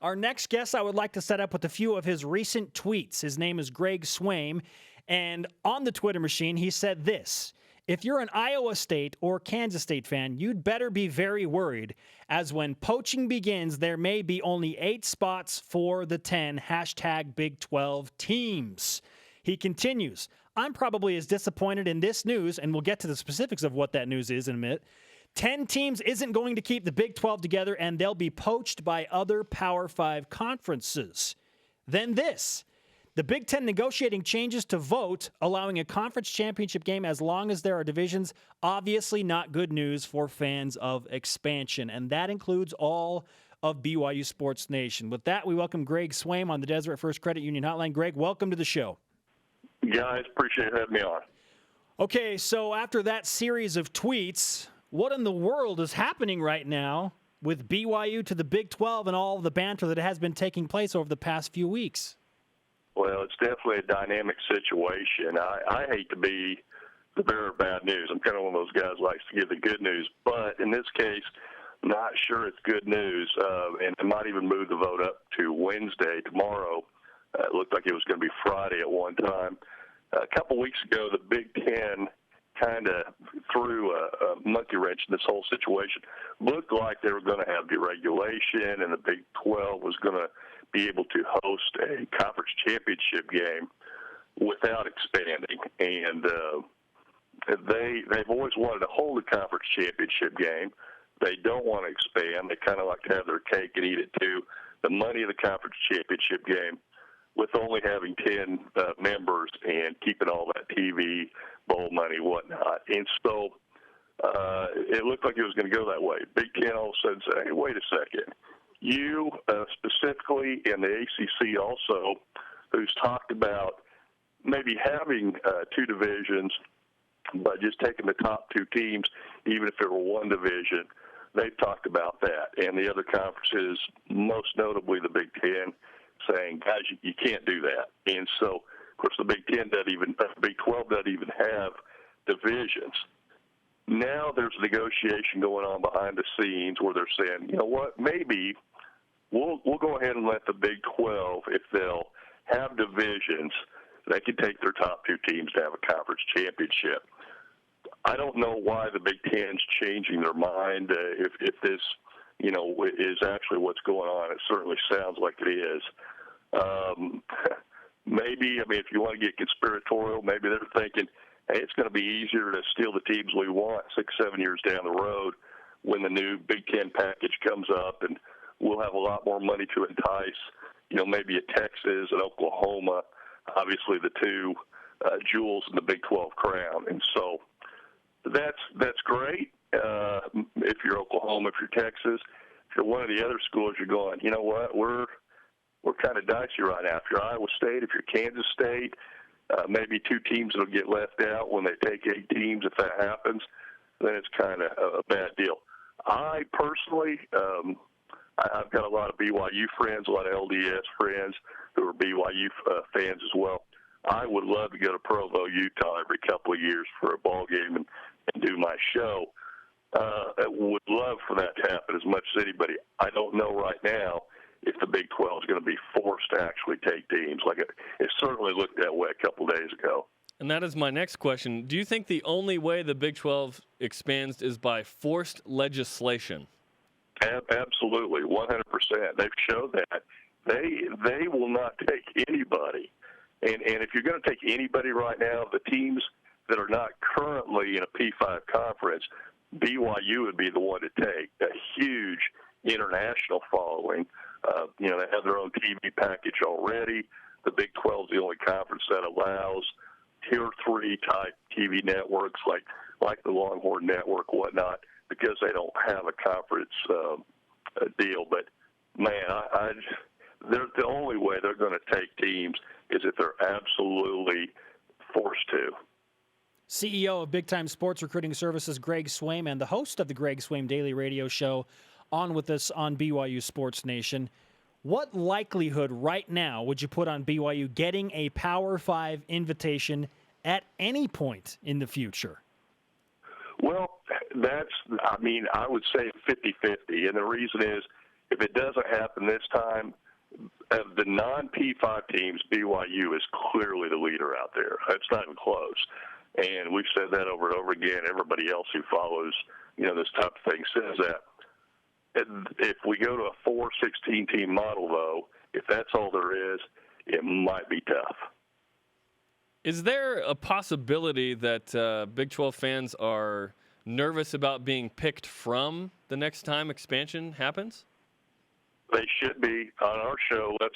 Our next guest, I would like to set up with a few of his recent tweets. His name is Greg Swaim, and on the Twitter machine, he said this: if you're an Iowa State or Kansas State fan, you'd better be very worried, as when poaching begins, there may be only 8 spots for the 10 Big 12 teams. He continues, I'm probably as disappointed in this news, and we'll get to the specifics of what that news is in a minute. 10 teams isn't going to keep the Big 12 together, and they'll be poached by other Power 5 conferences. Then this: the Big 10 negotiating changes to vote, allowing a conference championship game as long as there are divisions. Obviously not good news for fans of expansion, and that includes all of BYU Sports Nation. With that, we welcome Greg Swaim on the Deseret First Credit Union Hotline. Greg, welcome to the show. Guys, appreciate having me on. Okay, so after that series of tweets, what in the world is happening right now with BYU to the Big 12 and all of the banter that has been taking place over the past few weeks? Well, it's definitely a dynamic situation. I hate to be the bearer of bad news. I'm kind of one of those guys who likes to give the good news. But in this case, not sure it's good news. And it might even move the vote up to Wednesday, tomorrow. It looked like it was going to be Friday at one time. A couple weeks ago, the Big Ten kind of threw a monkey wrench in this whole situation. Looked like they were going to have deregulation, and the Big 12 was going to be able to host a conference championship game without expanding. And they've always wanted to hold a conference championship game. They don't want to expand. They kind of like to have their cake and eat it too. The money of the conference championship game, with only having 10 members and keeping all that TV, bowl money, whatnot. And so it looked like it was going to go that way. Big Ten all of a sudden said, hey, wait a second. You specifically, and the ACC also, who's talked about maybe having 2 divisions, but just taking the top 2 teams, even if it were one division, they've talked about that. And the other conferences, most notably the Big Ten, saying, guys, you can't do that. And so, of course, the Big 12 doesn't even have divisions. Now there's a negotiation going on behind the scenes where they're saying, you know what, maybe we'll go ahead and let the Big 12, if they'll have divisions, they can take their top 2 teams to have a conference championship. I don't know why the Big Ten's changing their mind. If this, is actually what's going on. It certainly sounds like it is. Maybe, if you want to get conspiratorial, maybe they're thinking, hey, it's going to be easier to steal the teams we want 6-7 years down the road when the new Big Ten package comes up, and we'll have a lot more money to entice, maybe a Texas and Oklahoma, obviously the 2 jewels in the Big 12 crown. And so that's great. If you're Oklahoma, if you're Texas, if you're one of the other schools, you're going, you know what, we're kind of dicey right now. If you're Iowa State, if you're Kansas State, maybe 2 teams will get left out when they take 8 teams. If that happens, then it's kind of a bad deal. I personally, I've got a lot of BYU friends, a lot of LDS friends who are BYU fans as well. I would love to go to Provo, Utah every couple of years for a ball game and do my show. I would love for that to happen as much as anybody. I don't know right now if the Big 12 is going to be forced to actually take teams. Like it certainly looked that way a couple days ago. And that is my next question. Do you think the only way the Big 12 expands is by forced legislation? Absolutely, 100%. They've shown that. They will not take anybody. And if you're going to take anybody right now, the teams that are not currently in a P5 conference, BYU would be the one to take. A huge international following. They have their own TV package already. The Big 12 is the only conference that allows Tier 3 type TV networks like the Longhorn Network, whatnot, because they don't have a conference deal. But, man, they're the only way they're going to take teams is if they're absolutely forced to. CEO of Big Time Sports Recruiting Services, Greg Swaim, and the host of the Greg Swaim Daily Radio Show on with us on BYU Sports Nation. What likelihood right now would you put on BYU getting a Power 5 invitation at any point in the future? Well, I would say 50-50. And the reason is if it doesn't happen this time, of the non-P5 teams, BYU is clearly the leader out there. It's not even close. And we've said that over and over again. Everybody else who follows, this type of thing says that. And if we go to a 4-16-team model, though, if that's all there is, it might be tough. Is there a possibility that Big 12 fans are nervous about being picked from the next time expansion happens? They should be. On our show, that's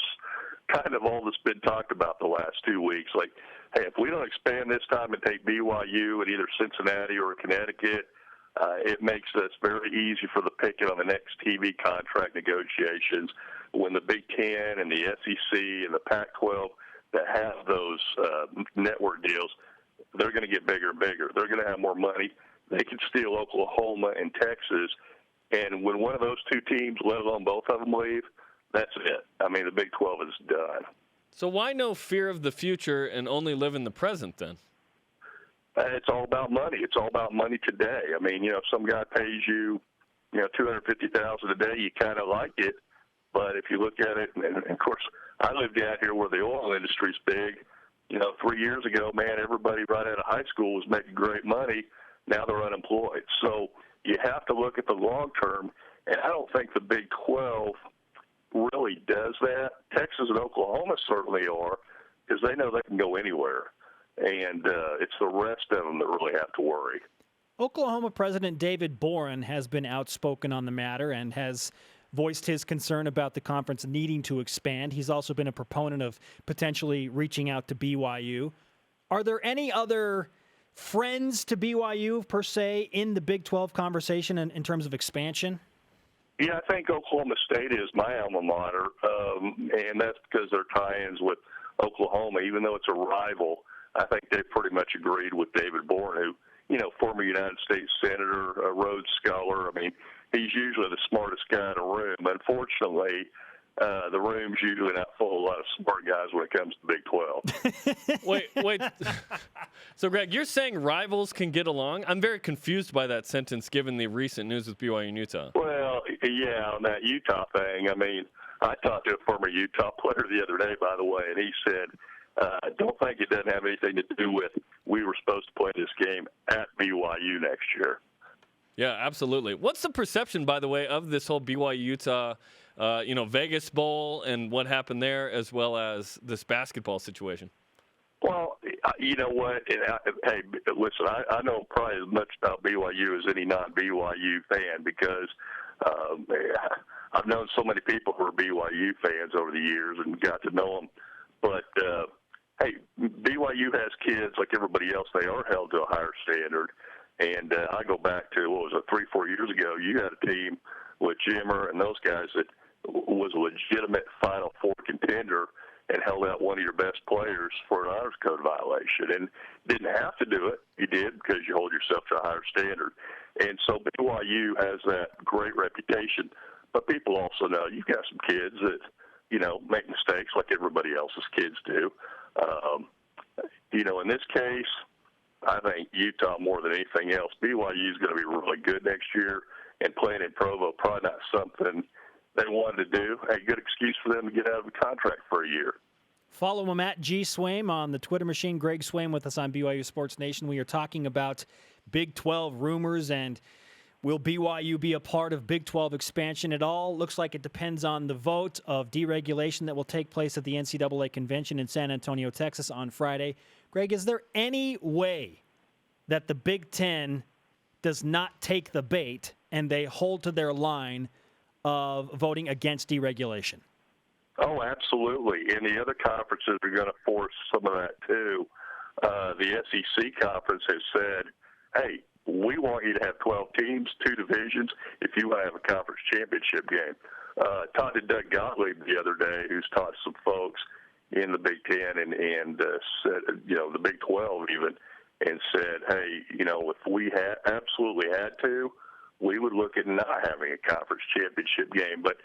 kind of all that's been talked about the last 2 weeks. Like, hey, if we don't expand this time and take BYU at either Cincinnati or Connecticut, it makes us very easy for the picking on the next TV contract negotiations. When the Big Ten and the SEC and the Pac-12 that have those network deals, they're going to get bigger and bigger. They're going to have more money. They can steal Oklahoma and Texas. And when one of those two teams, let alone both of them, leave, that's it. I mean, the Big 12 is done. So why no fear of the future and only live in the present then? It's all about money. It's all about money today. I mean, if some guy pays you, $250,000 a day, you kind of like it. But if you look at it, and of course, I lived out here where the oil industry's big. 3 years ago, man, everybody right out of high school was making great money. Now they're unemployed. So you have to look at the long term, and I don't think the Big 12 really does that. Texas and Oklahoma certainly are, because they know they can go anywhere. And it's the rest of them that really have to worry. Oklahoma President David Boren has been outspoken on the matter and has voiced his concern about the conference needing to expand. He's also been a proponent of potentially reaching out to BYU. Are there any other friends to BYU, per se, in the Big 12 conversation in terms of expansion? Yeah, I think Oklahoma State is my alma mater, and that's because their tie-ins with Oklahoma, even though it's a rival. I think they pretty much agreed with David Boren, who, former United States Senator, a Rhodes Scholar. I mean, he's usually the smartest guy in a room. Unfortunately, the room's usually not full of a lot of smart guys when it comes to the Big 12. Wait. So, Greg, you're saying rivals can get along? I'm very confused by that sentence given the recent news with BYU and Utah. Well, yeah, on that Utah thing, I mean, I talked to a former Utah player the other day, by the way, and he said, I don't think it doesn't have anything to do with we were supposed to play this game at BYU next year. Yeah, absolutely. What's the perception, by the way, of this whole BYU-Utah, Vegas Bowl and what happened there, as well as this basketball situation? Well, you know what? Hey, listen, I know probably as much about BYU as any non-BYU fan because I've known so many people who are BYU fans over the years and got to know them. But, hey, BYU has kids like everybody else. They are held to a higher standard. And I go back to, 3-4 years ago, you had a team with Jimmer and those guys that was a legitimate Final Four contender and held out one of your best players for an honors code violation. And didn't have to do it. You did because you hold yourself to a higher standard. And so BYU has that great reputation. But people also know you've got some kids that, make mistakes like everybody else's kids do. In this case, I think Utah more than anything else, BYU is going to be really good next year, and playing in Provo probably not something they wanted to do. A good excuse for them to get out of the contract for a year. Follow him at G Swaim on the Twitter machine. Greg Swaim with us on BYU Sports Nation. We are talking about Big 12 rumors and will BYU be a part of Big 12 expansion at all? Looks like it depends on the vote of deregulation that will take place at the NCAA convention in San Antonio, Texas on Friday. Greg, is there any way that the Big Ten does not take the bait and they hold to their line of voting against deregulation? Oh, absolutely. And the other conferences are going to force some of that too. The SEC conference has said, hey, we want you to have 12 teams, 2 divisions, if you want to have a conference championship game. Talked to Doug Gottlieb the other day, who's taught some folks in the Big Ten and said, the Big 12 even, and said, hey, if we absolutely had to, we would look at not having a conference championship game. But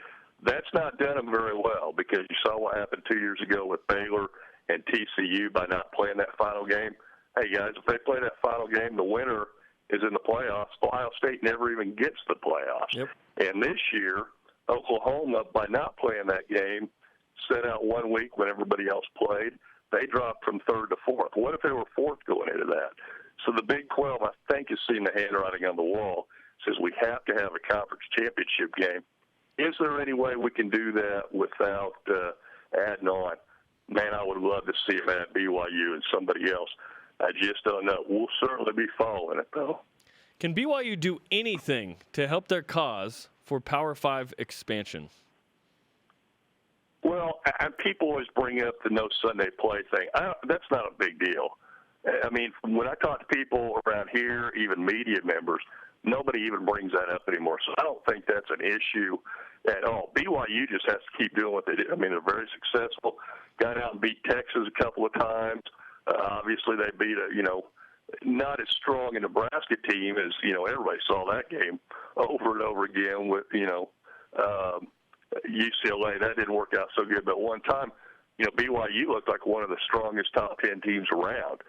that's not done them very well because you saw what happened 2 years ago with Baylor and TCU by not playing that final game. Hey, guys, if they play that final game, the winner is in the playoffs. Ohio State never even gets the playoffs. Yep. And this year, Oklahoma, by not playing that game, set out 1 week when everybody else played. They dropped from third to fourth. What if they were fourth going into that? So the Big 12, I think, has seen the handwriting on the wall. Says we have to have a conference championship game. Is there any way we can do that without adding on? Man, I would love to see them at BYU and somebody else. I just don't know. We'll certainly be following it, though. Can BYU do anything to help their cause for Power 5 expansion? Well, and people always bring up the no Sunday play thing. That's not a big deal. I mean, when I talk to people around here, even media members, nobody even brings that up anymore. So I don't think that's an issue at all. BYU just has to keep doing what they do. I mean, they're very successful. Got out and beat Texas a couple of times. Obviously, they beat not as strong a Nebraska team as, everybody saw that game over and over again with, UCLA. That didn't work out so good. But one time, BYU looked like one of the strongest top 10 teams around.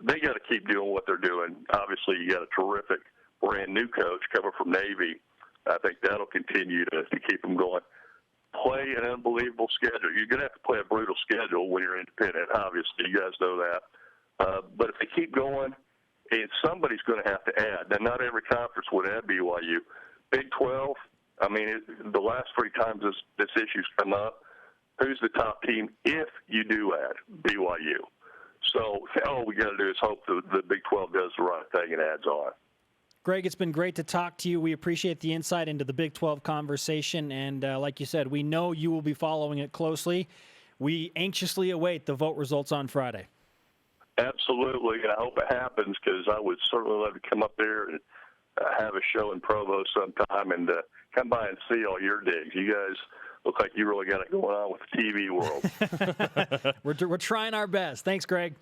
They got to keep doing what they're doing. Obviously, you got a terrific brand new coach coming from Navy. I think that'll continue to keep them going. Play an unbelievable schedule. You're going to have to play a brutal schedule when you're independent. Obviously, you guys know that. But if they keep going, and somebody's going to have to add. Now, not every conference would add BYU. Big 12, I mean, the last 3 times this issue's come up, who's the top team if you do add BYU? So all we got to do is hope the Big 12 does the right thing and adds on. Greg, it's been great to talk to you. We appreciate the insight into the Big 12 conversation. And like you said, we know you will be following it closely. We anxiously await the vote results on Friday. Absolutely, and I hope it happens because I would certainly love to come up there and have a show in Provo sometime and come by and see all your digs. You guys look like you really got it going on with the TV world. We're trying our best. Thanks, Greg.